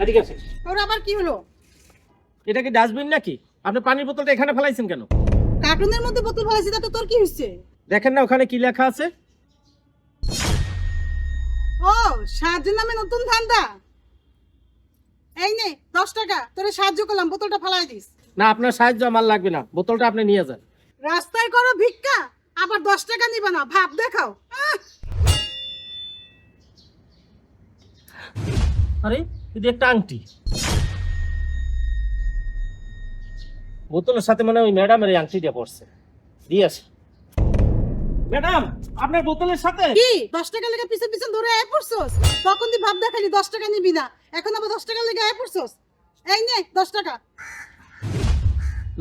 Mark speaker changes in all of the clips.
Speaker 1: এদিকে আসেন।
Speaker 2: ওর আবার কি হলো?
Speaker 1: এটা কি ডাস্টবিন নাকি? আপনি পানির বোতলটা এখানে ফেলাইছেন কেন?
Speaker 2: কার্টুনের মধ্যে বোতল ফেলেছি, তাতে তোর কি হচ্ছে?
Speaker 1: দেখেন না ওখানে কি লেখা আছে?
Speaker 2: ও, সাহায্যের নামে নতুন ধান্দা। এই নে 10 টাকা, তোরে সাহায্য করলাম, বোতলটা ফেলাই দিস।
Speaker 1: না, আপনার সাহায্য আমার লাগবে না, বোতলটা আপনি নিয়ে যান।
Speaker 2: রাস্তায় করো ভিক্ষা, আবার 10 টাকা নিবে না, ভাব দেখাও।
Speaker 1: আরে এটা একটা আংটি, বোতলের সাথে মনে হয় ওই ম্যাডামের এই আংটিটা পড়ছে। দিয়ে আসি। ম্যাডাম, আপনার বোতলের সাথে
Speaker 2: কি 10 টাকা লেগে পিছে পিছে ধরে আয় পড়ছস? তখন তুই ভাব দেখালি 10 টাকা নিবি না, এখন আবার 10 টাকা লেগে আয় পড়ছস। এই নে 10 টাকা।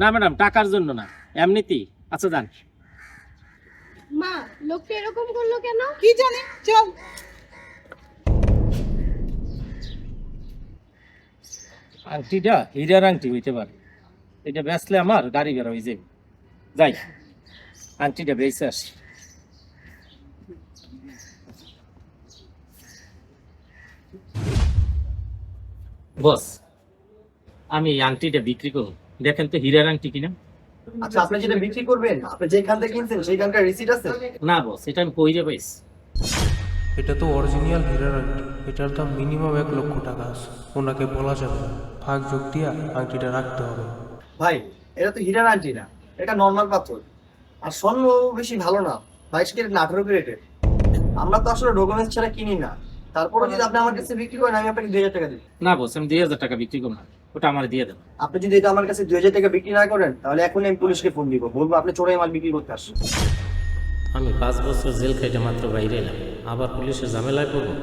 Speaker 1: না ম্যাডাম, টাকার জন্য না, এমনিতেই। আচ্ছা যান।
Speaker 3: মা, লোকটা এরকম করলো কেন?
Speaker 2: কি জানি, চল।
Speaker 1: আংটিটা হীরার আংটি হইতে পারে, এটা বেচলে আমার গাড়ি বের হয়ে যাবে। যাই, আংটিটা বেচে আসি। বস, আমি এই আংটিটা বিক্রি করব, দেখেন তো হীরার আংটি কিনা।
Speaker 4: আচ্ছা, আপনি যেটা বিক্রি করবেন, আপনি যেখান থেকে কিনছেন সেইখানকার রিসিট আছে?
Speaker 1: না বস, এটা আমি কইরে পাইছি।
Speaker 5: এটা তো অরিজিনাল হীরার আংটি, এটার দাম মিনিমাম 1 লক্ষ টাকা আছে। ওনাকে বলা যাবে না, ভাগ যোগ দিয়া আংটিটা রাখতে হবে।
Speaker 4: ভাই, এটা তো হীরার আংটি না, এটা নর্মাল পাথর। আর স্বর্ণ বেশি ভালো না, 22 ক্যারেট না 18 ক্যারেটের। আমরা তো আসলে ডকুমেন্টস ছাড়া কিনি না। তারপরে যদি আপনি আমার কাছে বিক্রি করেন, আমি আপনাকে 2000 টাকা দিই।
Speaker 1: না বস, আমি 2000 টাকা বিক্রি করব না, ওটা আমার দিয়ে দেন।
Speaker 4: আপনি যদি এটা আমার কাছে 2000 টাকা বিক্রি না করেন, তাহলে এখন আমি পুলিশকে ফোন দিব, বলবো আপনি চোরাই মাল বিক্রি করতে আসছেন।
Speaker 6: আমি 5 বছর জেল খাইতে মাত্র বাইরে এলাম, আবার পুলিশের ঝামেলায় পড়বো?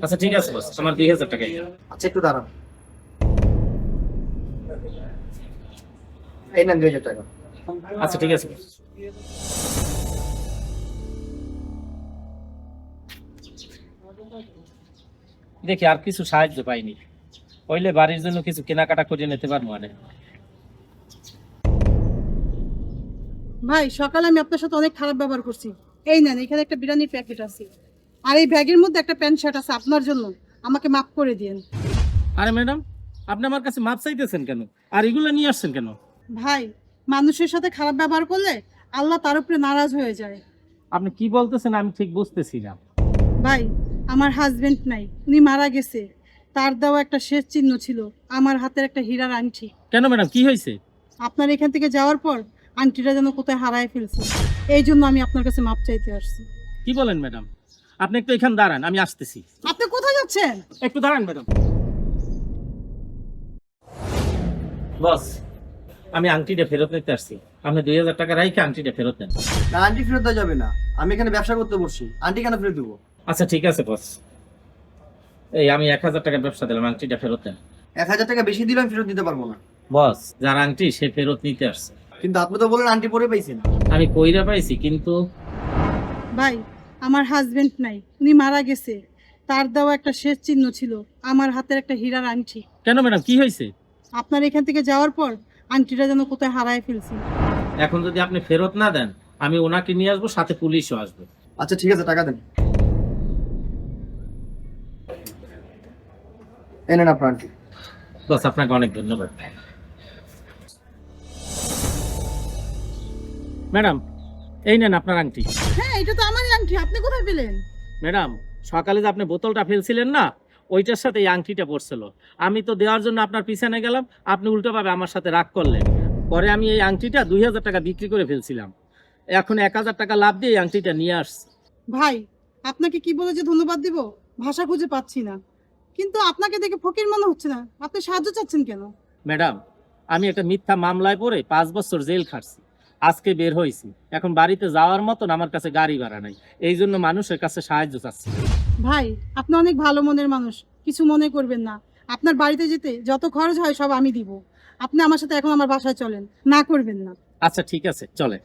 Speaker 1: আচ্ছা ঠিক আছে বস, আমার 2000 টাকাই।
Speaker 4: আচ্ছা, একটু দাঁড়ান। এই নেন 2000 টাকা।
Speaker 1: আচ্ছা ঠিক আছে বস। দেখি আর কিছু সাহায্য পাইনি, হইলে বাড়ির জন্য কিছু কেনাকাটা করে নিতে পারবো। মানে
Speaker 2: ভাই, সকালে আমি আপনার সাথে অনেক খারাপ ব্যবহার করছি। এই নেন, এখানে একটা বিরিয়ানির প্যাকেট আছে, আর এই ব্যাগের মধ্যে একটা প্যান্ট শার্ট আছে আপনার জন্য। আমাকে মাফ করে দিন।
Speaker 1: আরে ম্যাডাম, আপনি আমার কাছে মাপ চাইতেছেন কেন, আর এগুলো নিয়ে আসছেন কেন?
Speaker 2: ভাই, মানুষের সাথে খারাপ ব্যবহার করলে আল্লাহ তার উপরে নারাজ হয়ে যায়।
Speaker 1: আপনি কি বলতেছেন আমি ঠিক বুঝতেছি না।
Speaker 2: ভাই, আমার হাজবেন্ড নাই, উনি মারা গেছে। তার দেওয়া একটা শেষ চিহ্ন ছিল আমার হাতের একটা হীরার আংটি।
Speaker 1: কেন ম্যাডাম, কি হয়েছে?
Speaker 2: আপনার এখান থেকে যাওয়ার পর আংটিটা যেন কোথায় হারায় ফেলছে, এই জন্য আমি আপনার কাছে মাপ চাইতে আসছি।
Speaker 1: কি বলেন ম্যাডাম? আপনি একটু এখানে দাঁড়ান, আমি আসতেছি।
Speaker 2: আপনি কোথায় যাচ্ছেন?
Speaker 1: একটু দাঁড়ান ম্যাডাম। বস, আমি আংটিটা ফেরত নিতে আসছি, আপনি 2000 টাকা রাইখে আংটিটা ফেরত দেন।
Speaker 4: না, আন্টি ফেরত দেওয়া যাবে না, আমি এখানে ব্যবসা করতে বসছি, আন্টি কেন ফেরত দেবো?
Speaker 1: আচ্ছা ঠিক আছে বস, এই আমি 1000 টাকার ব্যবসা দিলাম, আংটিটা ফেরত দেন।
Speaker 4: 1000 টাকা বেশি দিলে আমি ফেরত দিতে পারবো না।
Speaker 1: বস, যার আংটি সে ফেরত নিতে আসছে।
Speaker 4: কিন্তু আপনি তো বললেন আন্টি পরে পাইছেন।
Speaker 1: আমি কইরা পাইছি, কিন্তু
Speaker 2: ভাই, আমার হাজবেন্ড নাই, উনি মারা গেছে। তার দেওয়া একটা শেষ চিহ্ন ছিল আমার হাতের একটা হীরার আংটি।
Speaker 1: কেন ম্যাডাম, কি হয়েছে?
Speaker 2: আপনার এখান থেকে যাওয়ার পর আংটিটা যেন কোথায় হারায় ফেলছি।
Speaker 1: এখন যদি আপনি ফেরত না দেন, আমি ওনাকে নিয়ে আসবো, সাথে পুলিশও আসবে।
Speaker 4: আচ্ছা ঠিক আছে, টাকা দেন। এই নেন আপনার আন্টি।
Speaker 1: বস, আপনাকে অনেক ধন্যবাদ। ম্যাডাম, এই নেন আপনার আংটি।
Speaker 2: হ্যাঁ, এটা তো আমারই আংটি, আপনি কোথায় পেলেন?
Speaker 1: ম্যাডাম, সকালে যে আপনি বোতলটা ফেলছিলেন না, ওইটার সাথে এই আংটিটা পড়ছিল। আমি তো দেওয়ার জন্য আপনার পিছনে গেলাম, আপনি উল্টোভাবে আমার সাথে রাগ করলেন। পরে আমি এই আংটিটা 2000 টাকা বিক্রি করে ফেলছিলাম, এখন 1000 টাকা লাভ দিয়ে এই আংটিটা নিয়ে আসছি।
Speaker 2: ভাই, আপনাকে কি বলে যে ধন্যবাদ দিব, ভাষা খুঁজে পাচ্ছি না। কিন্তু আপনাকে দেখে ফকির মনে হচ্ছে না, আপনি সাহায্য চাচ্ছেন কেন?
Speaker 1: ম্যাডাম, আমি একটা মিথ্যা মামলায় পড়ে 5 বছর জেল খাটছি, আজকে বের হয়েছি। এখন বাড়িতে যাওয়ার মতন আমার কাছে গাড়ি ভাড়া নাই, এই জন্য মানুষের কাছে সাহায্য চাচ্ছি।
Speaker 2: ভাই, আপনি অনেক ভালো মনের মানুষ, কিছু মনে করবেন না। আপনার বাড়িতে যেতে যত খরচ হয় সব আমি দিব। আপনি আমার সাথে এখন আমার বাসায় চলেন, না করবেন না।
Speaker 1: আচ্ছা ঠিক আছে, চলে।